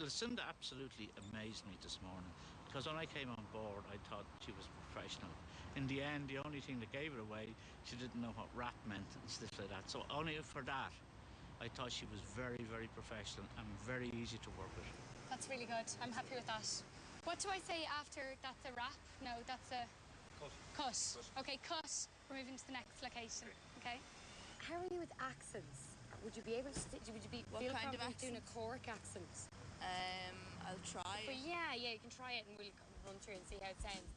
Lucinda absolutely amazed me this morning, because when I came on board I thought she was professional. In the end, the only thing that gave it away, she didn't know what rap meant and stuff like that. So only for that I thought she was very, very professional and very easy to work with. That's really good. I'm happy with that. What do I say after that's a wrap? No, that's a... Cut. OK, cut. We're moving to the next location. OK. How are you with accents? Would you be able to... Would you be what kind of accent? Doing a Cork accent? I'll try it. But yeah, you can try it and we'll run through and see how it sounds.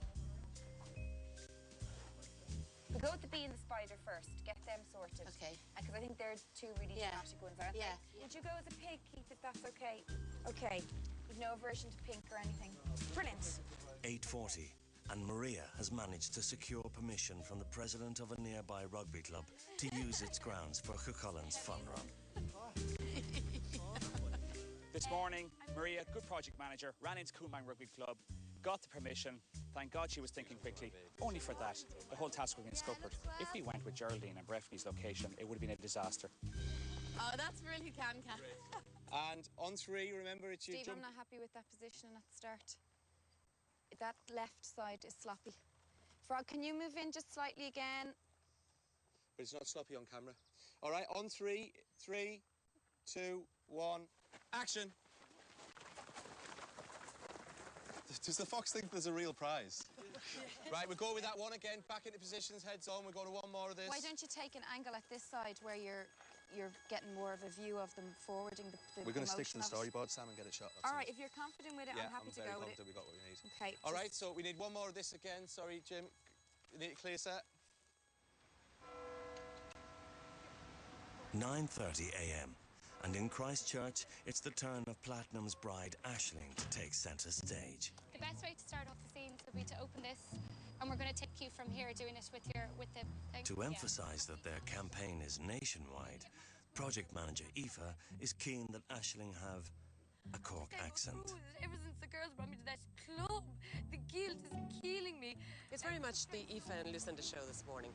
We'll go with the bee and the spider first. Get them sorted. OK. Because I think they're two really dramatic ones, aren't they? Would you go as a pig, Keith, if that's OK? OK. With no aversion to pink or anything. Brilliant. 8:40, and Maria has managed to secure permission from the president of a nearby rugby club to use its grounds for Cullen's fun run. This morning, Maria, good project manager, ran into Coomang Rugby Club, got the permission. Thank God she was thinking quickly. Only for that, the whole task would have been scuppered. If we went with Geraldine and Breffny's location, it would have been a disaster. Oh, that's really can. And on 3, remember, it's your Steve, I'm not happy with that position at the start. That left side is sloppy. Frog, can you move in just slightly again? But it's not sloppy on camera. All right, on 3, 3, 2, 1, action. Does the fox think there's a real prize? Right, we'll go with that one again. Back into positions, heads on. We'll go to one more of this. Why don't you take an angle at this side where you're getting more of a view of them forwarding the We're going to stick to the storyboard, Sam, and get it shot. All right, if you're confident with it, I'm happy to go with it. We got what we need. OK. All right, so we need one more of this again. Sorry, Jim. We need a clear set. 9:30 a.m. and in Christchurch, it's the turn of Platinum's bride Aisling to take centre stage. The best way to start off the scenes would be to open this, and we're going to take you from here, doing it with the thing. To emphasise that their campaign is nationwide, project manager Aoiffe is keen that Aisling have a Cork accent. Ever since the girls brought me to that club, the guilt is killing me. It's very much the Aoiffe and Lucinda show this morning.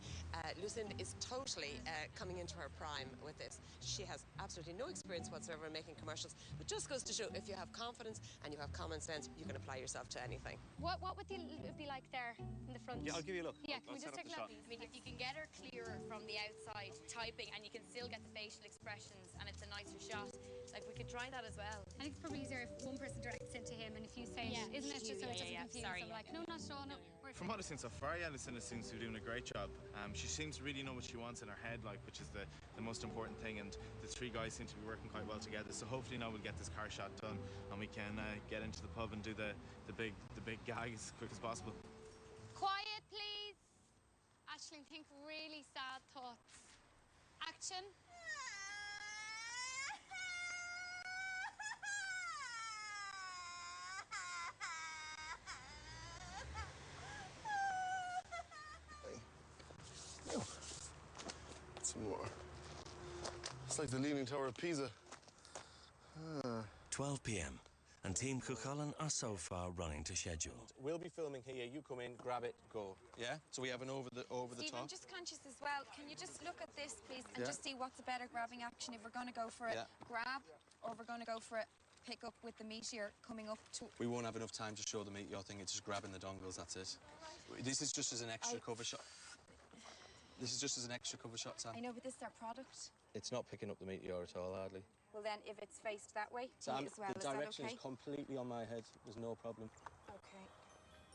Lucinda is totally coming into her prime with this. She has absolutely no experience whatsoever in making commercials, but just goes to show if you have confidence and you have common sense, you can apply yourself to anything. What would it be like there in the front? Yeah, I'll give you a look. Yeah, can we just take a look? I mean, if you can get her clearer from the outside, typing, and you can still get the facial expressions, and it's a nicer shot, like, we could try that as well. I think it's probably easier if one person directs it to him, and if you say it, isn't it, just so it doesn't confuse them? Like, no, not at all, no. From what I've seen so far, Lucinda seems to be doing a great job. She seems to really know what she wants in her head, like, which is the most important thing, and the 3 guys seem to be working quite well together. So hopefully now we'll get this car shot done, and we can get into the pub and do the big gag as quick as possible. Quiet, please. Aisling, think really sad thoughts. Action. Some more. It's like the Leaning Tower of Pisa. 12 p.m. and Team Cullen are so far running to schedule. We'll be filming here. You come in, grab it, go. Yeah. So we have an over the Steve, top. I'm just conscious as well. Can you just look at this, please, and just see what's a better grabbing action? If we're going to go for a grab, or we're going to go for a pick up with the meteor coming up to... We won't have enough time to show the meteor thing. It's just grabbing the dongles. That's it. This is just as an extra cover shot. This is just as an extra cover shot, Sam. I know, but this is our product. It's not picking up the meteor at all, hardly. Well, then, if it's faced that way, Sam, as well, the direction is completely on my head. There's no problem. OK.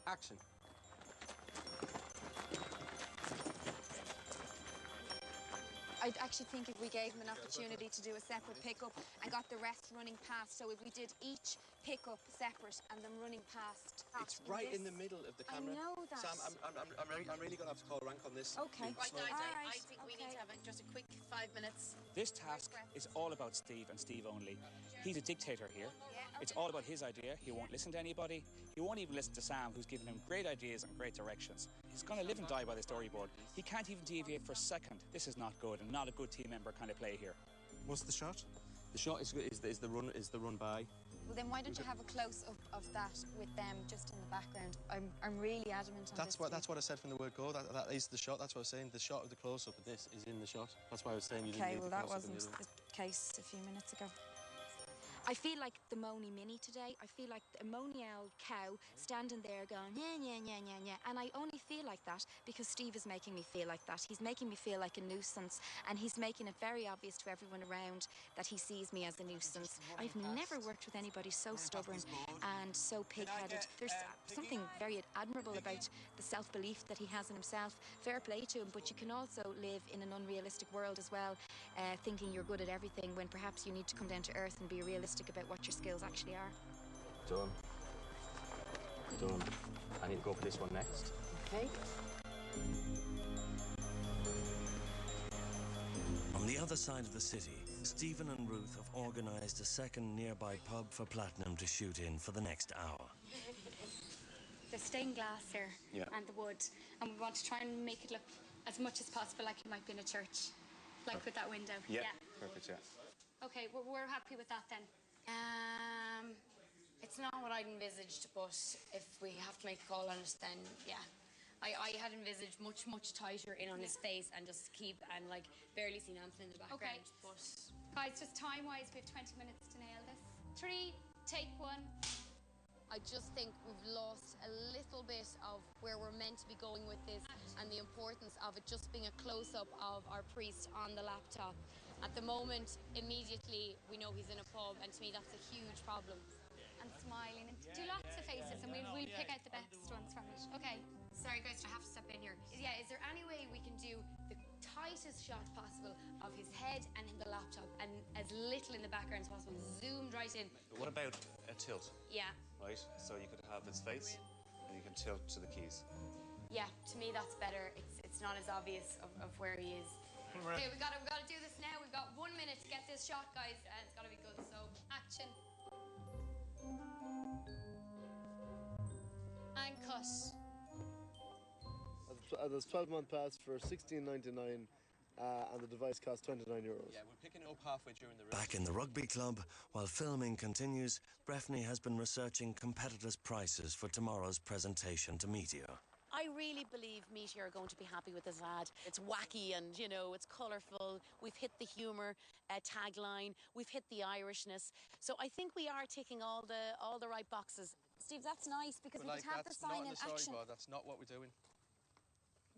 Action. I actually think if we gave him an opportunity to do a separate pickup and got the rest running past, so if we did each pickup separate and them running past... It's right in the middle of the camera. I know that. Sam, I'm really going to have to call rank on this. OK. Right, I think we need to have just a quick 5 minutes. This task is all about Steve and Steve only. He's a dictator here. It's all about his idea. He won't listen to anybody. He won't even listen to Sam, who's given him great ideas and great directions. He's going to live and die by the storyboard. He can't even deviate for a second. This is not good, and not a good team member kind of play here. What's the shot? The shot is the run by. Well, then why don't you have a close-up of that with them just in the background? I'm really adamant on this. That's what I said from the word go. That is the shot. That's what I was saying. The shot of the close-up of this is in the shot. That's why I was saying you didn't need well, the that close-up wasn't the case a few minutes ago. I feel like the moany Minnie today. I feel like the moany old cow standing there going, yeah, yeah, yeah, yeah, yeah. And I only feel like that because Steve is making me feel like that. He's making me feel like a nuisance, and he's making it very obvious to everyone around that he sees me as a nuisance. I've never worked with anybody so stubborn and so pig-headed. There's something very admirable about the self-belief that he has in himself. Fair play to him, but you can also live in an unrealistic world as well, thinking you're good at everything when perhaps you need to come down to earth and be realistic about what your skills actually are. Done. Done. I need to go for this one next. Okay. On the other side of the city, Stephen and Ruth have organised a second nearby pub for Platinum to shoot in for the next hour. The stained glass here and the wood, and we want to try and make it look as much as possible like it might be in a church, like with that window. Yeah. Perfect, yeah. Okay, we're happy with that then. It's not what I'd envisaged, but if we have to make a call on it, then yeah. I had envisaged much tighter in on his face and just keep and like barely see Nancy in the background. Okay. But Guys, just time-wise, we have 20 minutes to nail this. 3, take 1. I just think we've lost a little bit of where we're meant to be going with this and the importance of it just being a close-up of our priest on the laptop. At the moment, immediately, we know he's in a pub, and to me, that's a huge problem. And smiling, and do lots of faces, and we'll pick out the best ones from it. Okay. Sorry, guys, I have to step in here. Yeah, is there any way we can do the tightest shot possible of his head and in the laptop, and as little in the background as possible, zoomed right in? But what about a tilt? Yeah. Right? So you could have his face, and you can tilt to the keys. Yeah, to me, that's better. It's not as obvious of where he is. Okay, we gotta do this now. We've got 1 minute to get this shot, guys, and it's gotta be good. So, Action. And cut. There's 12-month pass for $16.99, and the device costs €29. Yeah, we're picking it up halfway during the race. Back in the rugby club, while filming continues, Breffny has been researching competitors' prices for tomorrow's presentation to media. I really believe Meteor are going to be happy with this ad. It's wacky and, you know, it's colourful. We've hit the humour tagline. We've hit the Irishness. So I think we are ticking all the right boxes. Steve, that's nice because we could have the sign in action. That's not what we're doing.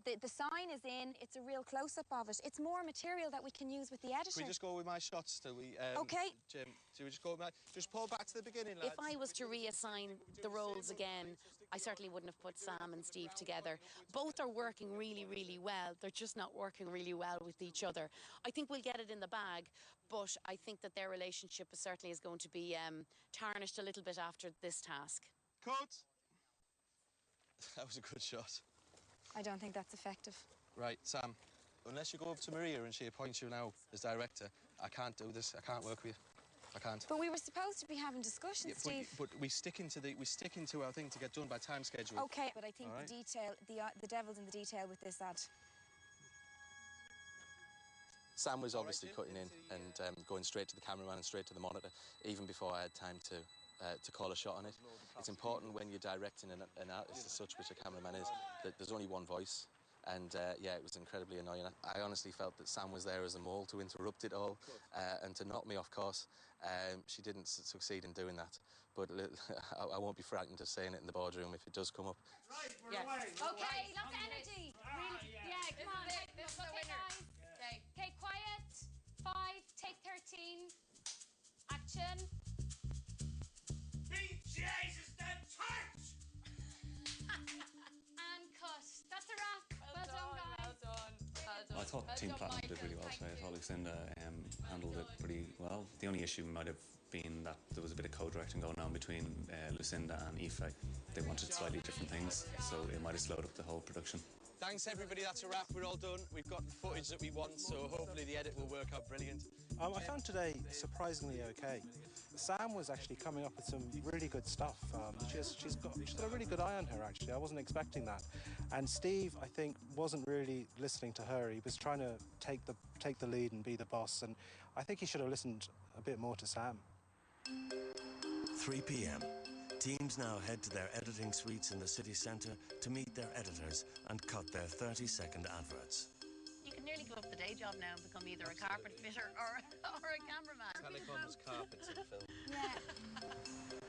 The sign is in, it's a real close-up of it. It's more material that we can use with the editor. Can we just go with my shots, do we? Okay. Jim, do we just go with my... Just pull back to the beginning, lads. If I was to reassign the roles again, I certainly wouldn't have put Sam and Steve together. Both are working really, really well. They're just not working really well with each other. I think we'll get it in the bag, but I think that their relationship certainly is going to be tarnished a little bit after this task. Cut! That was a good shot. I don't think that's effective. Right, Sam, unless you go over to Maria and she appoints you now as director, I can't do this. I can't work with you. I can't. But we were supposed to be having discussions, Steve. But we stick into our thing to get done by time schedule. Okay, but I think the detail, the devil's in the detail with this ad. Sam was obviously cutting in and going straight to the cameraman and straight to the monitor, even before I had time to call a shot on it. It's important when you're directing an artist as such, which a cameraman is, that there's only one voice. And yeah, it was incredibly annoying. I honestly felt that Sam was there as a mole to interrupt it all and to knock me off course. She didn't succeed in doing that. But I won't be frightened of saying it in the boardroom if it does come up. Right, we're away. Okay, lots of energy. Yeah, come on. This is the winner. Okay, quiet. 5, take 13. Action. Be Jesus the touch! And cut. That's a wrap. Well done, guys. Well done. I thought Team Platinum did really well today. I thought Lucinda handled it pretty well. The only issue might have been that there was a bit of co-directing going on between Lucinda and Aoiffe. They wanted slightly different things, so it might have slowed up the whole production. Thanks, everybody. That's a wrap. We're all done. We've got the footage that we want, so hopefully the edit will work out brilliant. I found today surprisingly okay. Sam was actually coming up with some really good stuff. She's got a really good eye on her, actually. I wasn't expecting that. And Steve, I think, wasn't really listening to her. He was trying to take the lead and be the boss, and I think he should have listened a bit more to Sam. 3 p.m. Teams now head to their editing suites in the city centre to meet their editors and cut their 30-second adverts. You can nearly give up the day job job now and become either a carpet fitter or a cameraman. Calicone's carpets in film. Yeah.